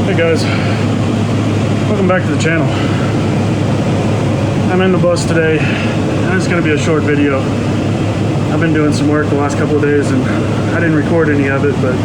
Hey guys, welcome back to the channel. I'm in the bus today and it's going to be a short video. I've been doing some work the last couple of days and I didn't record any of it, but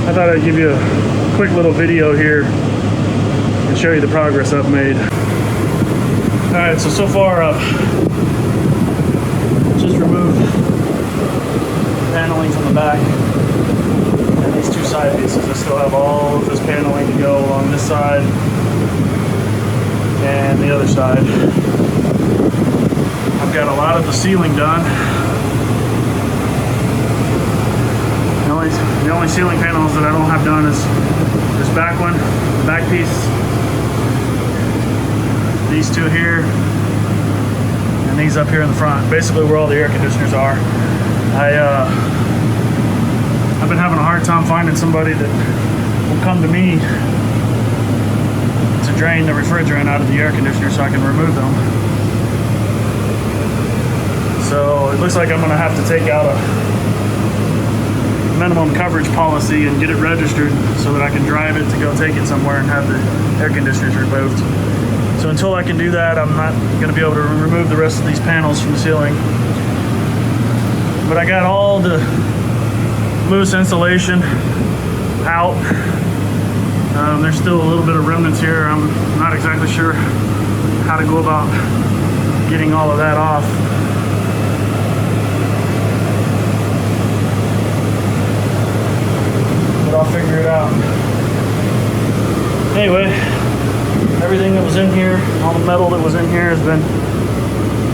I thought I'd give you a quick little video here and show you the progress I've made. Alright, so far I've just removed paneling from the back and these two side pieces. I still have all of this paneling to go along this side and the other side. I've got a lot of the ceiling done. The only ceiling panels that I don't have done is this back one, the back piece, these two here, and these up here in the front, basically where all the air conditioners are. I've been having a hard time finding somebody that will come to me to drain the refrigerant out of the air conditioner so I can remove them. So it looks like I'm going to have to take out a minimum coverage policy and get it registered so that I can drive it to go take it somewhere and have the air conditioners removed. So until I can do that, I'm not going to be able to remove the rest of these panels from the ceiling. But I got all the loose insulation out. There's still a little bit of remnants here. I'm not exactly sure how to go about getting all of that off. But I'll figure it out. Anyway, everything that was in here, all the metal that was in here has been,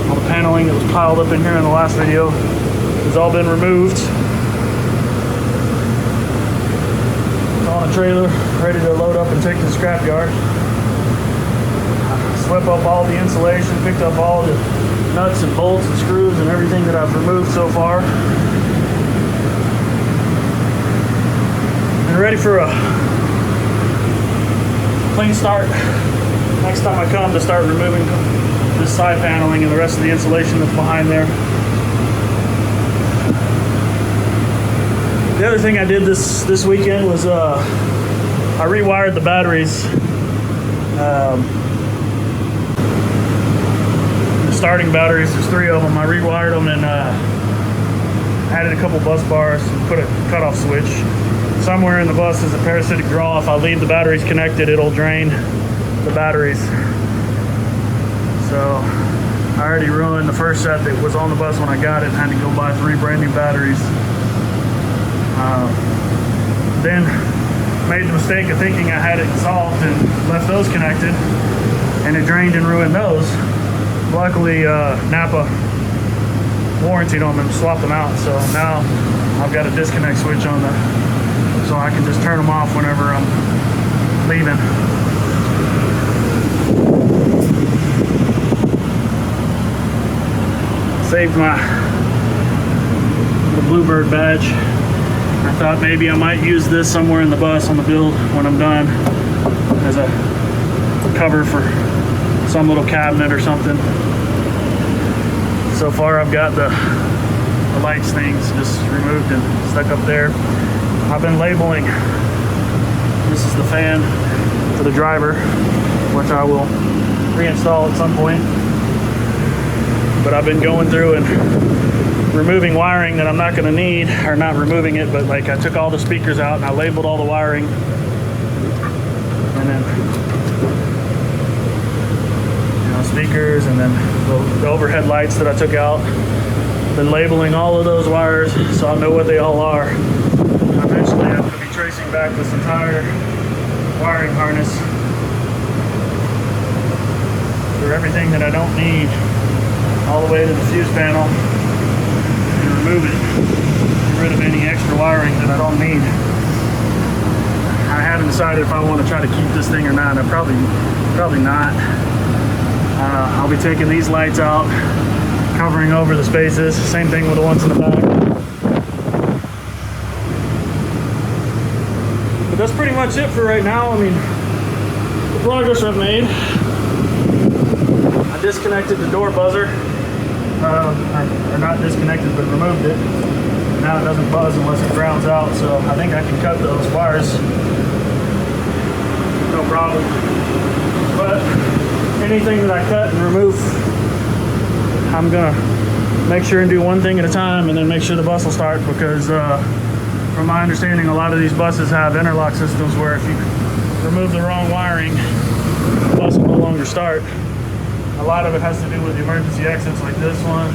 all the paneling that was piled up in here in the last video has all been removed. It's on a trailer, ready to load up and take to the scrapyard. Swept up all the insulation, picked up all the nuts and bolts and screws and everything that I've removed so far. And ready for a clean start next time I come to start removing this side paneling and the rest of the insulation that's behind there. The other thing I did this weekend was I rewired the batteries. The starting batteries, there's 3 of them. I rewired them and added a couple bus bars and put a cutoff switch. Somewhere in the bus is a parasitic draw. If I leave the batteries connected, it'll drain the batteries. So I already ruined the first set that was on the bus when I got it and had to go buy 3 brand new batteries. Then made the mistake of thinking I had it solved and left those connected, and it drained and ruined those. Luckily, Napa warranted them and swapped them out, so now I've got a disconnect switch on so I can just turn them off whenever I'm leaving. Saved my Bluebird badge. I thought maybe I might use this somewhere in the bus on the build when I'm done as a cover for some little cabinet or something. So far I've got the lights things just removed and stuck up there. I've been labeling. This is the fan for the driver, which I will reinstall at some point. But I've been going through and removing wiring that I'm not going to need, or not removing it, but like I took all the speakers out and I labeled all the wiring, and then speakers, and then the overhead lights that I took out. Been labeling all of those wires so I'll know what they all are. Eventually I'm going to be tracing back this entire wiring harness for everything that I don't need all the way to the fuse panel and remove it. Get rid of any extra wiring that I don't need. I haven't decided if I want to try to keep this thing or not. Probably not. I'll be taking these lights out, covering over the spaces. Same thing with the ones in the back. But that's pretty much it for right now. I mean, the progress I've made. I disconnected the door buzzer. Or not disconnected, but removed it. Now it doesn't buzz unless it grounds out, so I think I can cut those wires bottom. But anything that I cut and remove, I'm gonna make sure and do one thing at a time and then make sure the bus will start, because from my understanding, a lot of these buses have interlock systems where if you remove the wrong wiring, the bus will no longer start. A lot of it has to do with the emergency exits like this one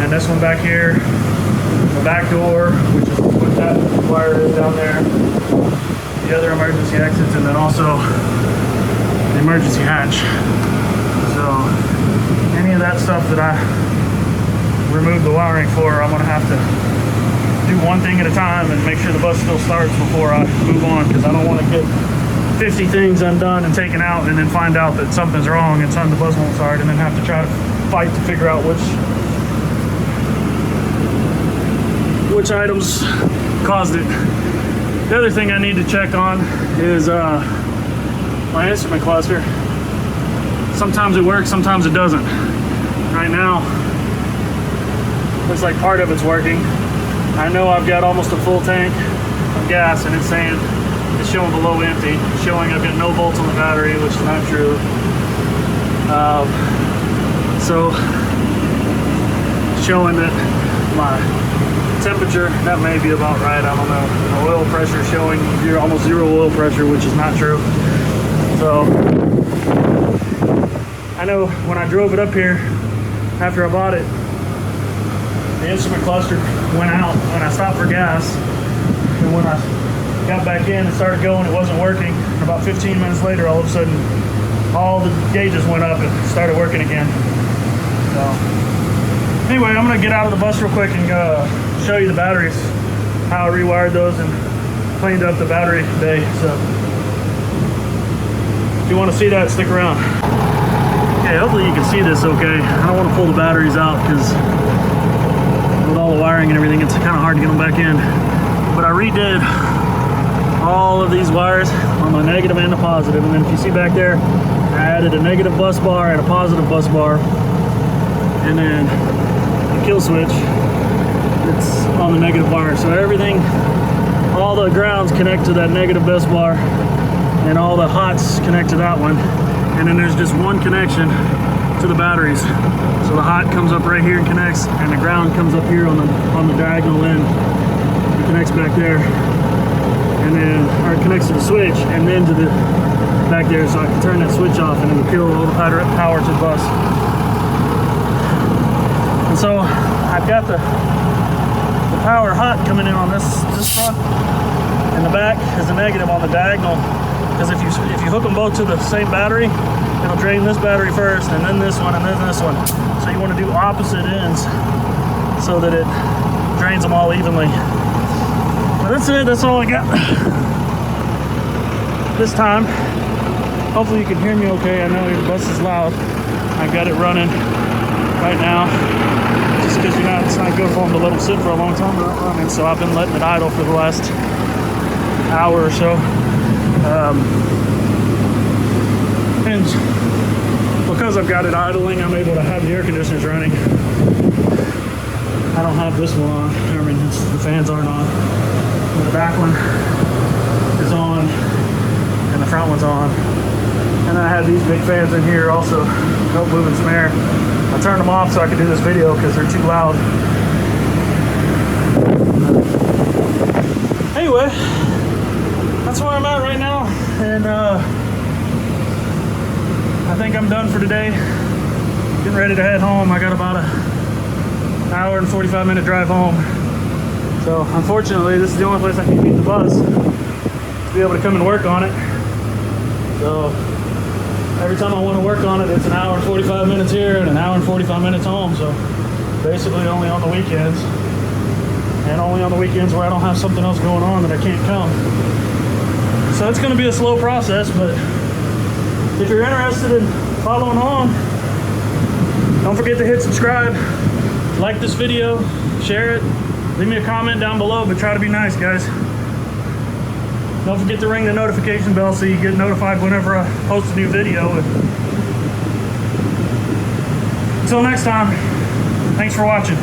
and this one back here, the back door, which is what that wire is down there, the other emergency exits, and then also the emergency hatch. So any of that stuff that I remove the wiring for, I'm gonna have to do one thing at a time and make sure the bus still starts before I move on, because I don't want to get 50 things undone and taken out and then find out that something's wrong and the bus won't start, and then have to try to fight to figure out which items caused it. The other thing I need to check on is my instrument cluster. Sometimes it works, sometimes it doesn't. Right now, looks like part of it's working. I know I've got almost a full tank of gas, and it's saying it's showing below empty, showing I've got no volts on the battery, which is not true. So showing that my temperature, that may be about right, I don't know. The oil pressure showing almost zero oil pressure, which is not true. So I know when I drove it up here after I bought it, the instrument cluster went out when I stopped for gas, and when I got back in and started going, it wasn't working. And about 15 minutes later, all of a sudden, all the gauges went up and started working again. So anyway, I'm gonna get out of the bus real quick and show you the batteries, how I rewired those and cleaned up the battery bay. So if you want to see that, stick around. Okay, hopefully you can see this okay. I don't want to pull the batteries out because with all the wiring and everything, it's kind of hard to get them back in. But I redid all of these wires on the negative and the positive, and then if you see back there, I added a negative bus bar and a positive bus bar, and then the kill switch that's on the negative wire. So everything, all the grounds connect to that negative bus bar, and all the hots connect to that one, and then there's just one connection to the batteries. So the hot comes up right here and connects, and the ground comes up here on the diagonal end. It connects back there, and then or it connects to the switch, and then to the back there, so I can turn that switch off, and it will kill all the power to the bus. And so I've got the power hot coming in on this front, and the back is the negative on the diagonal. Because if you hook them both to the same battery, it'll drain this battery first, and then this one, and then this one. So you want to do opposite ends so that it drains them all evenly. But that's it. That's all I got this time. Hopefully you can hear me okay. I know your bus is loud. I've got it running right now. Just because it's not good for them to let them sit for a long time without running. So I've been letting it idle for the last hour or so. And because I've got it idling, I'm able to have the air conditioners running. I don't have this one on. I mean, the fans aren't on. The back one is on, and the front one's on. And then I have these big fans in here also, help moving some air. I turned them off so I could do this video because they're too loud. Anyway, that's where I'm at right now, and I think I'm done for today. Getting ready to head home. I got about an hour and 45-minute drive home. So unfortunately, this is the only place I can keep the bus to be able to come and work on it. So every time I want to work on it, it's an hour and 45 minutes here and an hour and 45 minutes home. So basically only on the weekends, and only on the weekends where I don't have something else going on that I can't come. So it's going to be a slow process, but if you're interested in following on, don't forget to hit subscribe, like this video, share it, leave me a comment down below, but try to be nice, guys. Don't forget to ring the notification bell so you get notified whenever I post a new video. Until next time, thanks for watching.